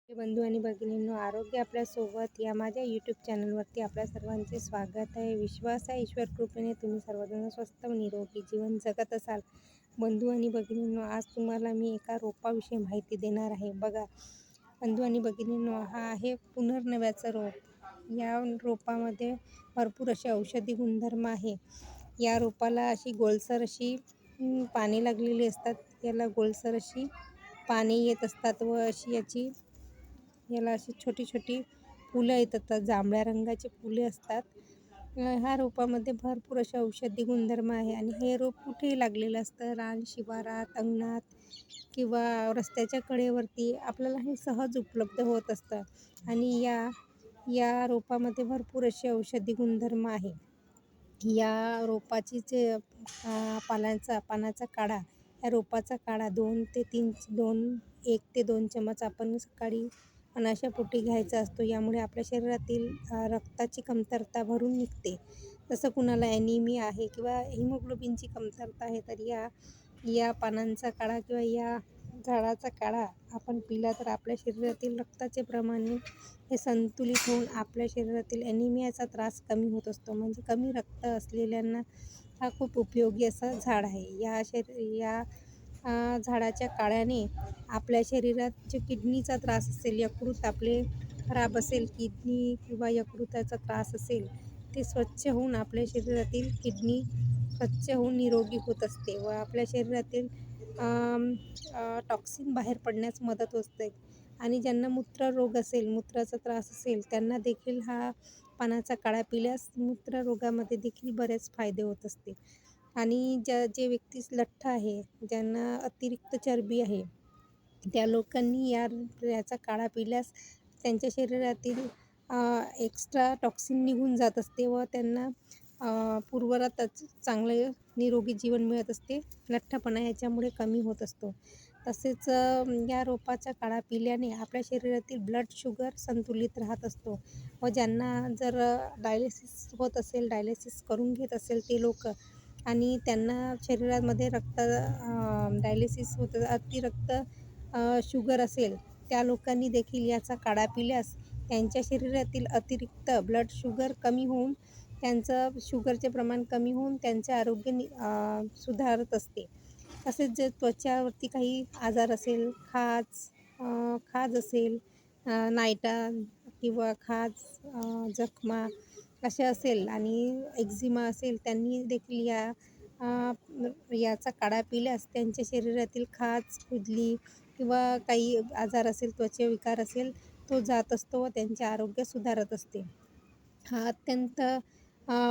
बंधू आणि भगिनींनो, आरोग्य आपल्यासोबत या माझ्या यूट्यूब चॅनलवरती आपल्या सर्वांचे स्वागत आहे. विश्वास आहे ईश्वर कृपेने तुम्ही सर्वजण स्वस्त व निरोगी जीवन जगत असाल. बंधू आणि भगिनींनो, आज तुम्हाला मी एका रोपाविषयी माहिती देणार आहे. बघा बंधू आणि भगिनींनो, हा आहे पुनर्नव्याचा रोप. या रोपामध्ये भरपूर असे औषधी गुणधर्म आहे. या रोपाला अशी गोलसर अशी पाने लागलेली असतात. याला गोलसर अशी पाने येत असतात व अशी याला अशी छोटी छोटी फुलं येतात, जांभळ्या रंगाची फुले असतात. ह्या रोपामध्ये भरपूर असे औषधी गुणधर्म आहे आणि हे रोप कुठेही लागलेलं असतं. रान, शिवारात, अंगणात किंवा रस्त्याच्या कडेवरती आपल्याला हे सहज उपलब्ध होत असतं. आणि या रोपामध्ये भरपूर असे औषधी गुणधर्म आहे. या रोपाची जे पानाचा काढा, या रोपाचा काढा 1 ते 2 चमच आपण सकाळी अनाशापोटी घ्यायचा असतो. यामुळे आपल्या शरीरातील रक्ताची कमतरता भरून निघते. जसं कुणाला ॲनिमिया आहे किंवा हिमोग्लोबिनची कमतरता आहे, तर या पानांचा काढा किंवा या झाडाचा काढा आपण पिला तर आपल्या शरीरातील रक्ताचे प्रमाण हे संतुलित होऊन आपल्या शरीरातील ॲनिमियाचा त्रास कमी होत असतो. म्हणजे कमी रक्त असलेल्यांना हा खूप उपयोगी असा झाड आहे. या झाडाच्या काढ्याने आपल्या शरीरात जे किडनीचा त्रास असेल, यकृत आपले खराब असेल, किडनी किंवा यकृताचा त्रास असेल, ते स्वच्छ होऊन आपल्या शरीरातील किडनी स्वच्छ होऊन निरोगी होत असते व आपल्या शरीरातील टॉक्सिन बाहेर पडण्यास मदत होते. आणि ज्यांना मूत्ररोग असेल, मूत्राचा त्रास असेल, त्यांना देखील हा पानाचा काढा पिल्यास मूत्ररोगामध्ये देखील बरेच फायदे होत असते. आणि जे व्यक्ती लठ्ठ आहे, ज्यांना अतिरिक्त चरबी आहे, त्या लोकांनी याचा काढा पिल्यास त्यांच्या शरीरातील एक्स्ट्रा टॉक्सिन निघून जात असते व त्यांना पूर्वरतच चांगले निरोगी जीवन मिळत असते. लठ्ठपणा याच्यामुळे कमी होत असतो. तसेच या रोपाचा काढा पिल्याने आपल्या शरीरातील ब्लड शुगर संतुलित राहत असतो व ज्यांना जर डायलिसिस होत असेल, डायलिसिस करून घेत असेल ते लोक आणि त्यांना शरीरामध्ये डायलिसिस होतं, अतिरक्त शुगर असेल, त्या लोकांनी देखील याचा काढा पिल्यास त्यांच्या शरीरातील अतिरिक्त ब्लड शुगर कमी होऊन त्यांचं शुगरचे प्रमाण कमी होऊन त्यांचे आरोग्य सुधारत असते. तसेच जे त्वचावरती काही आजार असेल, खाज असेल, नायटा किंवा जखमा अशा असेल आणि एक्झिमा असेल, त्यांनी देखील याचा काढा पिल्यास त्यांच्या शरीरातील खाज, खुजली किंवा काही आजार असेल, त्वचाविकार असेल, तो जात असतो व त्यांचे आरोग्य सुधारत असते. हा अत्यंत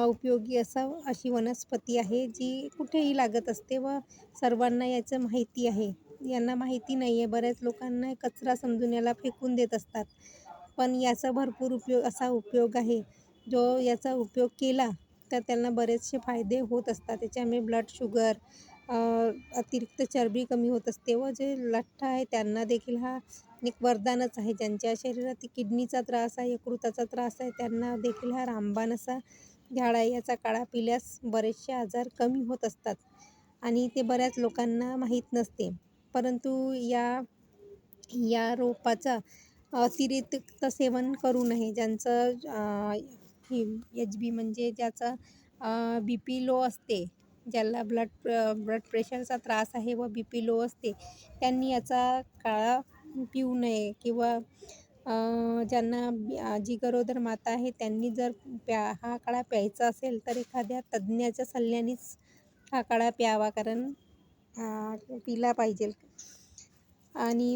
उपयोगी अशी वनस्पती आहे, जी कुठेही लागत असते व सर्वांना याचं माहिती आहे. यांना माहिती नाही आहे. बऱ्याच लोकांना कचरा समजून याला फेकून देत असतात. पण याचा भरपूर उपयोग आहे. जो याचा उपयोग केला तर त्यांना बरेचसे फायदे होत असतात. त्याच्यामुळे ब्लड शुगर, अतिरिक्त चरबी कमी होत असते व जे लठ्ठ आहे त्यांना देखील हा एक वरदानच आहे. ज्यांच्या शरीरात किडनीचा त्रास आहे, यकृताचा त्रास आहे, त्यांना देखील हा रामबाण असा झाड आहे. याचा काढा पिल्यास बरेचसे आजार कमी होत असतात आणि ते बऱ्याच लोकांना माहीत नसते. परंतु या रोपाचा अतिरिक्त सेवन करू नये. ज्यांचं HB म्हणजे ज्याचा BP लो असते, ज्याला ब्लड प्रेशरचा त्रास आहे व BP लो असते, त्यांनी याचा काढा पिऊ नये किंवा ज्यांना जी गरोदर माता आहे त्यांनी जर हा काढा प्यायचा असेल तर एखाद्या तज्ज्ञाच्या सल्ल्यानेच हा काढा प्यावा, कारण पिला पाहिजे. आणि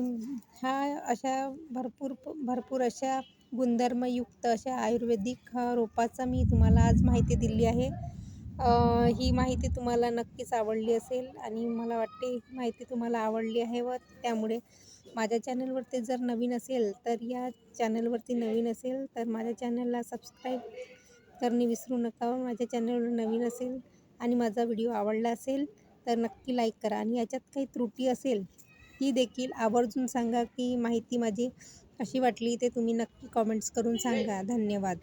अशा भरपूर अशा गुणधर्मयुक्त अशा आयुर्वेदिक रोपाचा मी तुम्हाला आज माहिती दिली आहे. ही माहिती तुम्हाला नक्कीच आवडली असेल आणि मला वाटते ही माहिती तुम्हाला आवडली आहे व त्यामुळे माझ्या चॅनलवरती जर नवीन असेल तर माझ्या चॅनलला सबस्क्राईब करणे विसरू नका. माझ्या चॅनलवर नवीन असेल आणि माझा व्हिडिओ आवडला असेल तर नक्की लाईक करा आणि याच्यात काही त्रुटी असेल ती देखील आवर्जून सांगा. की माहिती माझी कशी वाटली ते तुम्ही नक्की कॉमेंट्स करून सांगा. धन्यवाद.